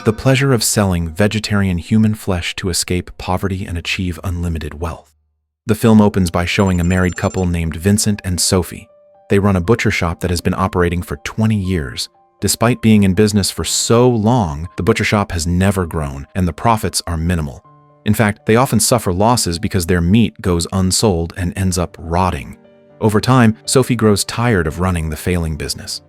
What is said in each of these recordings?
the pleasure of selling vegetarian human flesh to escape poverty and achieve unlimited wealth. The film opens by showing a married couple named Vincent and Sophie. They run a butcher shop that has been operating for 20 years. Despite being in business for so long, the butcher shop has never grown, and the profits are minimal. In fact, they often suffer losses because their meat goes unsold and ends up rotting. Over time, Sophie grows tired of running the failing business.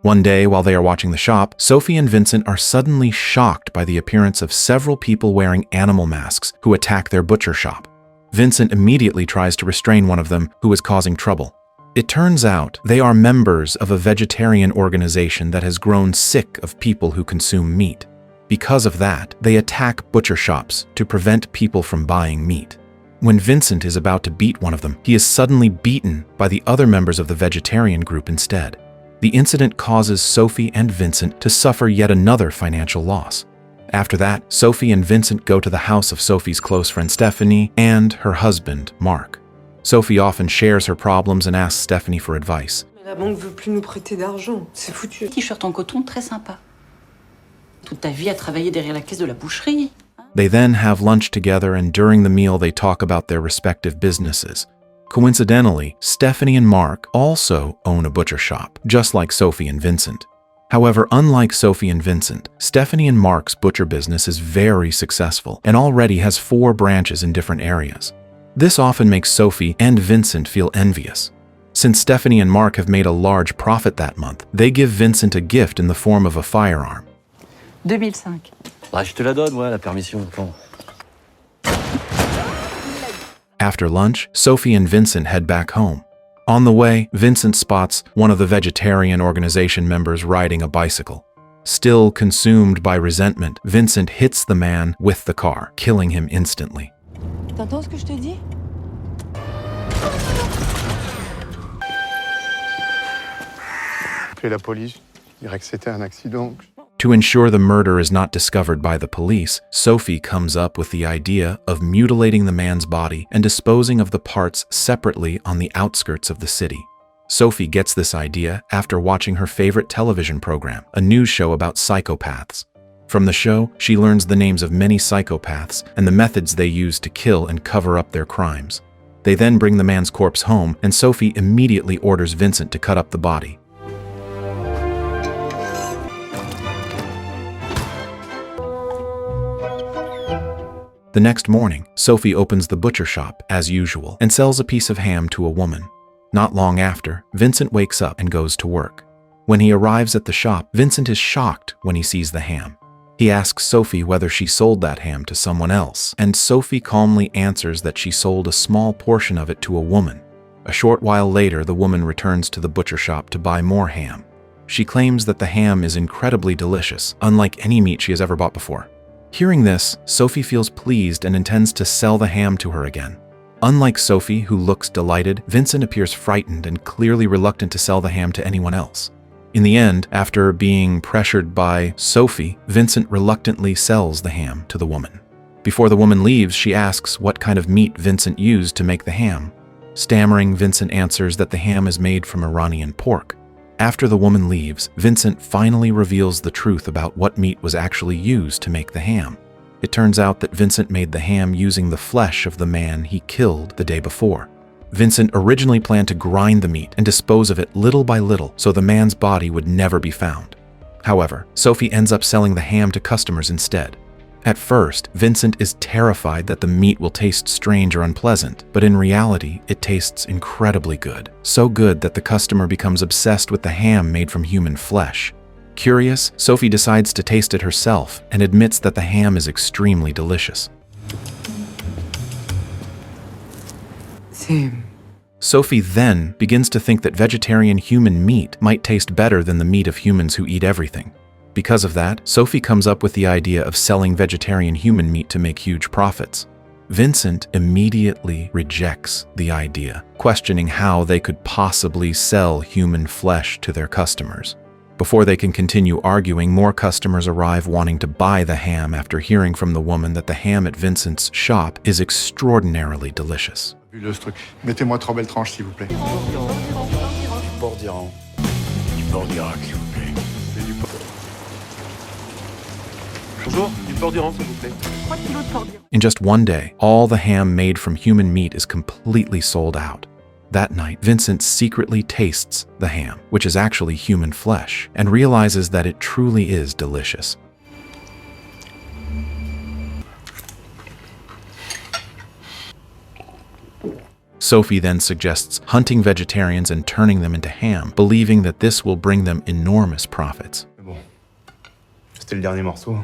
One day, while they are watching the shop, Sophie and Vincent are suddenly shocked by the appearance of several people wearing animal masks who attack their butcher shop. Vincent immediately tries to restrain one of them who is causing trouble. It turns out they are members of a vegetarian organization that has grown sick of people who consume meat. Because of that, they attack butcher shops to prevent people from buying meat. When Vincent is about to beat one of them, he is suddenly beaten by the other members of the vegetarian group instead. The incident causes Sophie and Vincent to suffer yet another financial loss. After that, Sophie and Vincent go to the house of Sophie's close friend Stephanie and her husband, Mark. Sophie often shares her problems and asks Stephanie for advice. La banque veut plus nous prêter d'argent, c'est foutu. T-shirt en coton très sympa. Toute ta vie à travailler derrière la caisse de la boucherie. They then have lunch together, and during the meal they talk about their respective businesses. Coincidentally, Stephanie and Mark also own a butcher shop, just like Sophie and Vincent. However, unlike Sophie and Vincent, Stephanie and Mark's butcher business is very successful and already has 4 branches in different areas. This often makes Sophie and Vincent feel envious. Since Stephanie and Mark have made a large profit that month, they give Vincent a gift in the form of a firearm. 2005. Bah, je te la donne, ouais, la permission. Attends. After lunch, Sophie and Vincent head back home. On the way, Vincent spots one of the vegetarian organization members riding a bicycle. Still consumed by resentment, Vincent hits the man with the car, killing him instantly. T'entends ce que je te dis? Appeler la police, dirait que c'était un accident. To ensure the murder is not discovered by the police, Sophie comes up with the idea of mutilating the man's body and disposing of the parts separately on the outskirts of the city. Sophie gets this idea after watching her favorite television program, a news show about psychopaths. From the show, she learns the names of many psychopaths and the methods they use to kill and cover up their crimes. They then bring the man's corpse home, and Sophie immediately orders Vincent to cut up the body. The next morning, Sophie opens the butcher shop, as usual, and sells a piece of ham to a woman. Not long after, Vincent wakes up and goes to work. When he arrives at the shop, Vincent is shocked when he sees the ham. He asks Sophie whether she sold that ham to someone else, and Sophie calmly answers that she sold a small portion of it to a woman. A short while later, the woman returns to the butcher shop to buy more ham. She claims that the ham is incredibly delicious, unlike any meat she has ever bought before. Hearing this, Sophie feels pleased and intends to sell the ham to her again. Unlike Sophie, who looks delighted, Vincent appears frightened and clearly reluctant to sell the ham to anyone else. In the end, after being pressured by Sophie, Vincent reluctantly sells the ham to the woman. Before the woman leaves, she asks what kind of meat Vincent used to make the ham. Stammering, Vincent answers that the ham is made from Iranian pork. After the woman leaves, Vincent finally reveals the truth about what meat was actually used to make the ham. It turns out that Vincent made the ham using the flesh of the man he killed the day before. Vincent originally planned to grind the meat and dispose of it little by little so the man's body would never be found. However, Sophie ends up selling the ham to customers instead. At first, Vincent is terrified that the meat will taste strange or unpleasant, but in reality, it tastes incredibly good. So good that the customer becomes obsessed with the ham made from human flesh. Curious, Sophie decides to taste it herself and admits that the ham is extremely delicious. Sophie then begins to think that vegetarian human meat might taste better than the meat of humans who eat everything. Because of that, Sophie comes up with the idea of selling vegetarian human meat to make huge profits. Vincent immediately rejects the idea, questioning how they could possibly sell human flesh to their customers. Before they can continue arguing, more customers arrive wanting to buy the ham after hearing from the woman that the ham at Vincent's shop is extraordinarily delicious. Buleuse truc. Mettez-moi 3 belles tranches, s'il vous plaît. Port d'Iran. Du port d'Irak, s'il vous plaît. Et du port... Bonjour, du port d'Iran, s'il vous plaît. In just one day, all the ham made from human meat is completely sold out. That night, Vincent secretly tastes the ham, which is actually human flesh, and realizes that it truly is delicious. Sophie then suggests hunting vegetarians and turning them into ham, believing that this will bring them enormous profits. Bon, c'était le dernier morceau.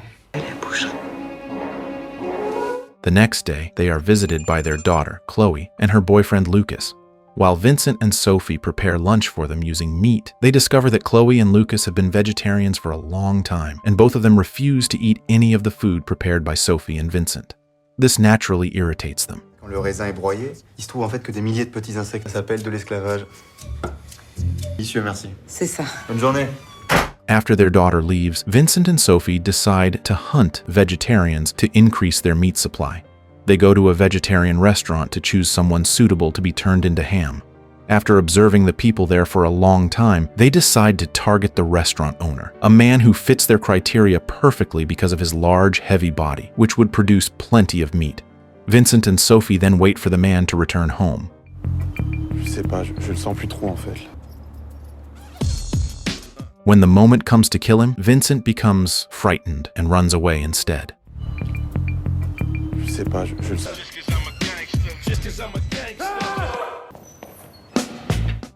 The next day, they are visited by their daughter, Chloe, and her boyfriend, Lucas. While Vincent and Sophie prepare lunch for them using meat, they discover that Chloe and Lucas have been vegetarians for a long time, and both of them refuse to eat any of the food prepared by Sophie and Vincent. This naturally irritates them. Quand le raisin est broyé, il se trouve en fait que des milliers de petits insectes. Ça s'appelle de l'esclavage. Délicieux, merci. C'est ça. Bonne journée. After their daughter leaves, Vincent and Sophie decide to hunt vegetarians to increase their meat supply. They go to a vegetarian restaurant to choose someone suitable to be turned into ham. After observing the people there for a long time, they decide to target the restaurant owner, a man who fits their criteria perfectly because of his large, heavy body, which would produce plenty of meat. Vincent and Sophie then wait for the man to return home. Je sais pas, je le sens plus trop en fait. When the moment comes to kill him, Vincent becomes frightened and runs away instead. Je sais pas, je le sens.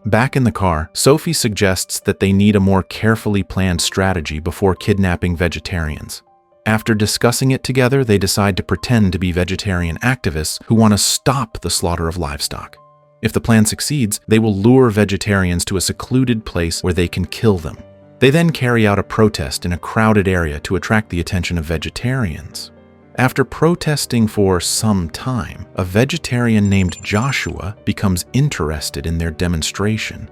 Back in the car, Sophie suggests that they need a more carefully planned strategy before kidnapping vegetarians. After discussing it together, they decide to pretend to be vegetarian activists who want to stop the slaughter of livestock. If the plan succeeds, they will lure vegetarians to a secluded place where they can kill them. They then carry out a protest in a crowded area to attract the attention of vegetarians. After protesting for some time, a vegetarian named Joshua becomes interested in their demonstration.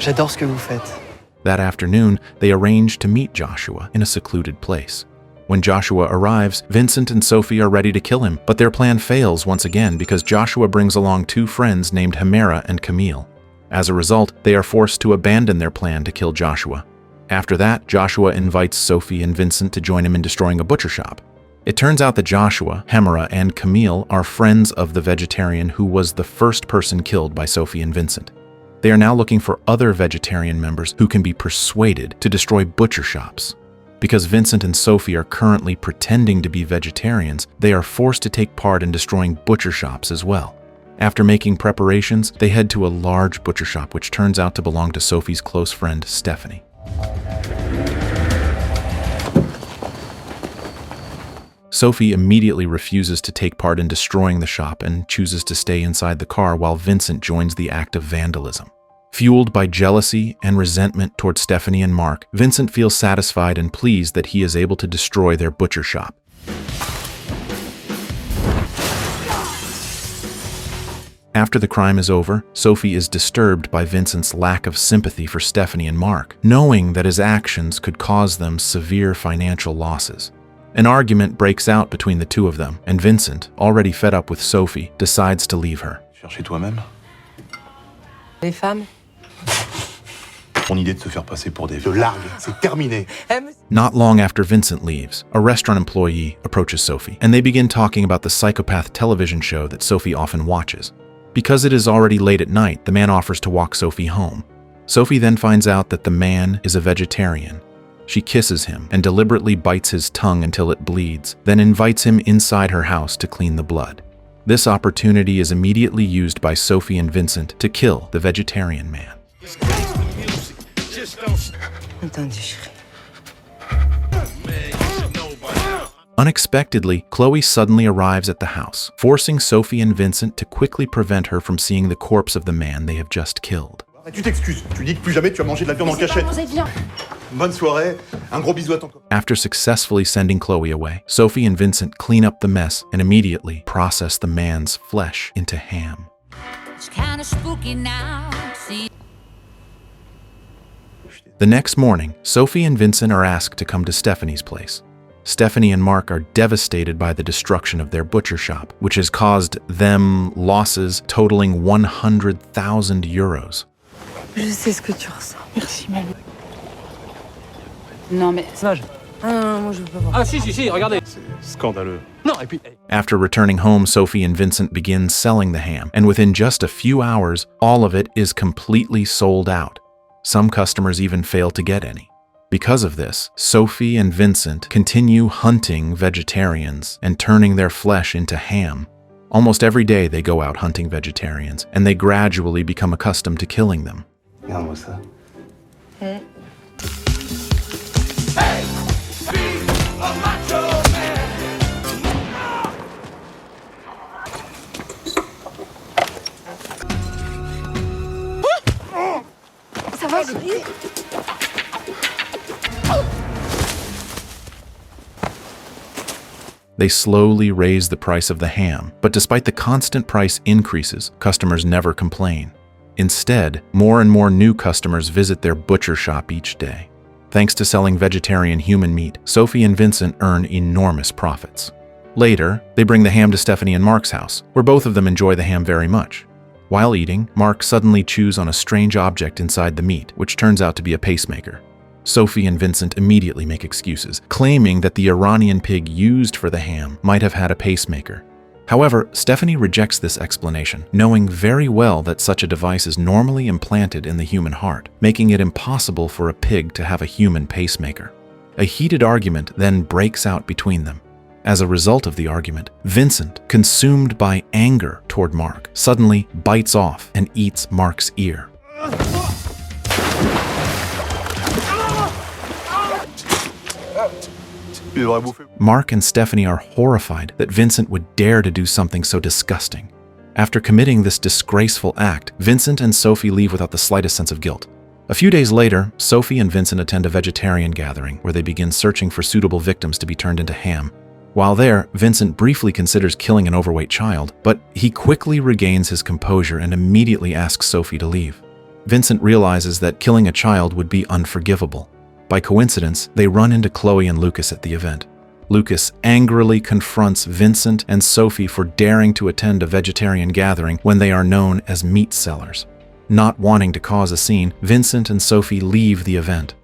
J'adore ce que vous faites. That afternoon, they arrange to meet Joshua in a secluded place. When Joshua arrives, Vincent and Sophie are ready to kill him, but their plan fails once again because Joshua brings along 2 friends named Hamera and Camille. As a result, they are forced to abandon their plan to kill Joshua. After that, Joshua invites Sophie and Vincent to join him in destroying a butcher shop. It turns out that Joshua, Hamera, and Camille are friends of the vegetarian who was the first person killed by Sophie and Vincent. They are now looking for other vegetarian members who can be persuaded to destroy butcher shops. Because Vincent and Sophie are currently pretending to be vegetarians, they are forced to take part in destroying butcher shops as well. After making preparations, they head to a large butcher shop which turns out to belong to Sophie's close friend, Stephanie. Sophie immediately refuses to take part in destroying the shop and chooses to stay inside the car while Vincent joins the act of vandalism. Fueled by jealousy and resentment toward Stephanie and Mark, Vincent feels satisfied and pleased that he is able to destroy their butcher shop. After the crime is over, Sophie is disturbed by Vincent's lack of sympathy for Stephanie and Mark, knowing that his actions could cause them severe financial losses. An argument breaks out between the two of them, and Vincent, already fed up with Sophie, decides to leave her. Cherchez toi-même. Les femmes. Mon idée de se faire passer pour des vieux largues, c'est terminé. Not long after Vincent leaves, a restaurant employee approaches Sophie, and they begin talking about the psychopath television show that Sophie often watches. Because it is already late at night, the man offers to walk Sophie home. Sophie then finds out that the man is a vegetarian. She kisses him and deliberately bites his tongue until it bleeds, then invites him inside her house to clean the blood. This opportunity is immediately used by Sophie and Vincent to kill the vegetarian man. Attendez, chérie. Unexpectedly, Chloe suddenly arrives at the house, forcing Sophie and Vincent to quickly prevent her from seeing the corpse of the man they have just killed. Tu t'excuses, tu dis que plus jamais tu vas manger de la viande en cachette. Bonne soirée, un gros bisou à ton copain. After successfully sending Chloe away, Sophie and Vincent clean up the mess and immediately process the man's flesh into ham. It's kind of spooky now. See? The next morning, Sophie and Vincent are asked to come to Stephanie's place. Stephanie and Mark are devastated by the destruction of their butcher shop, which has caused them losses totaling 100,000 euros. Je sais ce que tu ressens. Merci, Malou. Non, mais... Ah non, moi je veux pas voir. Ah si, regardez. C'est scandaleux. Non, et puis... After returning home, Sophie and Vincent begin selling the ham, and within just a few hours, all of it is completely sold out. Some customers even fail to get any. Because of this, Sophie and Vincent continue hunting vegetarians and turning their flesh into ham. Almost every day they go out hunting vegetarians, and they gradually become accustomed to killing them. Regarde-moi ça. Ça va, chérie? They slowly raise the price of the ham, but despite the constant price increases, customers never complain. Instead, more and more new customers visit their butcher shop each day. Thanks to selling vegetarian human meat, Sophie and Vincent earn enormous profits. Later, they bring the ham to Stephanie and Mark's house, where both of them enjoy the ham very much. While eating, Mark suddenly chews on a strange object inside the meat, which turns out to be a pacemaker. Sophie and Vincent immediately make excuses, claiming that the Iranian pig used for the ham might have had a pacemaker. However, Stephanie rejects this explanation, knowing very well that such a device is normally implanted in the human heart, making it impossible for a pig to have a human pacemaker. A heated argument then breaks out between them. As a result of the argument, Vincent, consumed by anger toward Mark, suddenly bites off and eats Mark's ear. Mark and Stephanie are horrified that Vincent would dare to do something so disgusting. After committing this disgraceful act, Vincent and Sophie leave without the slightest sense of guilt. A few days later, Sophie and Vincent attend a vegetarian gathering where they begin searching for suitable victims to be turned into ham. While there, Vincent briefly considers killing an overweight child, but he quickly regains his composure and immediately asks Sophie to leave. Vincent realizes that killing a child would be unforgivable. By coincidence, they run into Chloe and Lucas at the event. Lucas angrily confronts Vincent and Sophie for daring to attend a vegetarian gathering when they are known as meat sellers. Not wanting to cause a scene, Vincent and Sophie leave the event.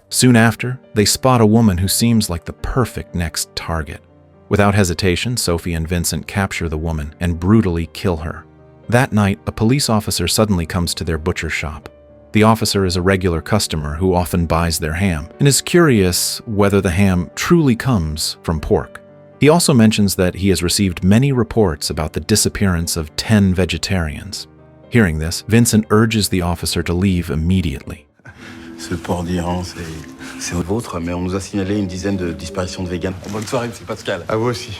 Soon after, they spot a woman who seems like the perfect next target. Without hesitation, Sophie and Vincent capture the woman and brutally kill her. That night, a police officer suddenly comes to their butcher shop. The officer is a regular customer who often buys their ham and is curious whether the ham truly comes from pork. He also mentions that he has received many reports about the disappearance of 10 vegetarians. Hearing this, Vincent urges the officer to leave immediately. Ce port d'Iran, c'est vôtre, mais on nous a signalé une dizaine de disparitions de véganes. Bonne soirée, monsieur Pascal. À vous aussi.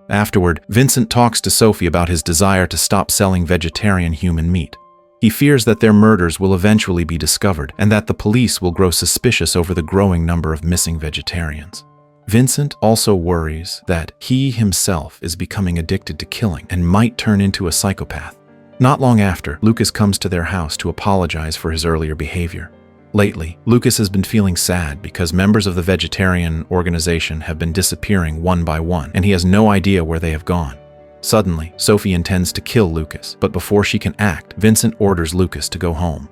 Afterward, Vincent talks to Sophie about his desire to stop selling vegetarian human meat. He fears that their murders will eventually be discovered and that the police will grow suspicious over the growing number of missing vegetarians. Vincent also worries that he himself is becoming addicted to killing and might turn into a psychopath. Not long after, Lucas comes to their house to apologize for his earlier behavior. Lately, Lucas has been feeling sad because members of the vegetarian organization have been disappearing one by one, and he has no idea where they have gone. Suddenly, Sophie intends to kill Lucas, but before she can act, Vincent orders Lucas to go home.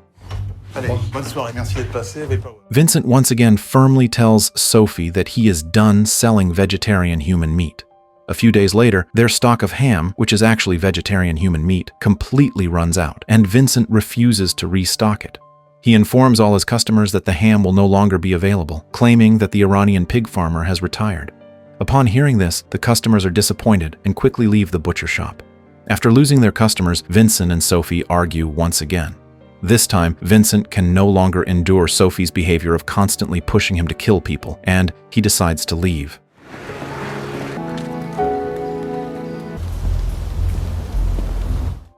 Allez, bonne soirée, merci d'être passé. Vincent once again firmly tells Sophie that he is done selling vegetarian human meat. A few days later, their stock of ham, which is actually vegetarian human meat, completely runs out, and Vincent refuses to restock it. He informs all his customers that the ham will no longer be available, claiming that the Iranian pig farmer has retired. Upon hearing this, the customers are disappointed and quickly leave the butcher shop. After losing their customers, Vincent and Sophie argue once again. This time, Vincent can no longer endure Sophie's behavior of constantly pushing him to kill people, and he decides to leave.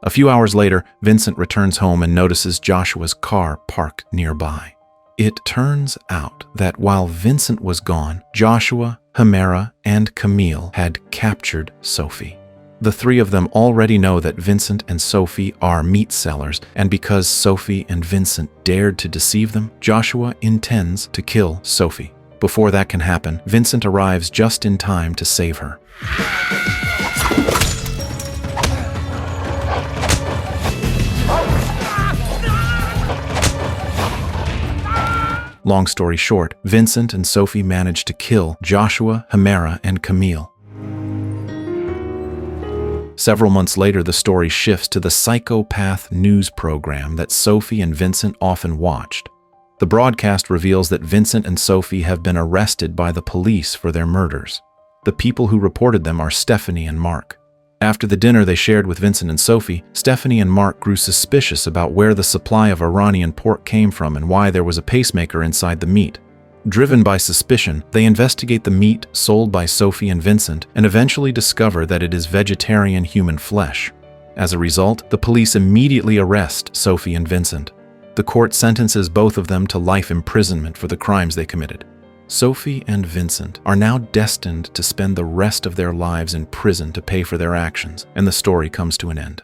A few hours later, Vincent returns home and notices Joshua's car parked nearby. It turns out that while Vincent was gone, Joshua, Hamera, and Camille had captured Sophie. The three of them already know that Vincent and Sophie are meat sellers, and because Sophie and Vincent dared to deceive them, Joshua intends to kill Sophie. Before that can happen, Vincent arrives just in time to save her. Long story short, Vincent and Sophie manage to kill Joshua, Hamera, and Camille. Several months later, the story shifts to the psychopath news program that Sophie and Vincent often watched. The broadcast reveals that Vincent and Sophie have been arrested by the police for their murders. The people who reported them are Stephanie and Mark. After the dinner they shared with Vincent and Sophie, Stephanie and Mark grew suspicious about where the supply of Iranian pork came from and why there was a pacemaker inside the meat. Driven by suspicion, they investigate the meat sold by Sophie and Vincent and eventually discover that it is vegetarian human flesh. As a result, the police immediately arrest Sophie and Vincent. The court sentences both of them to life imprisonment for the crimes they committed. Sophie and Vincent are now destined to spend the rest of their lives in prison to pay for their actions, and the story comes to an end.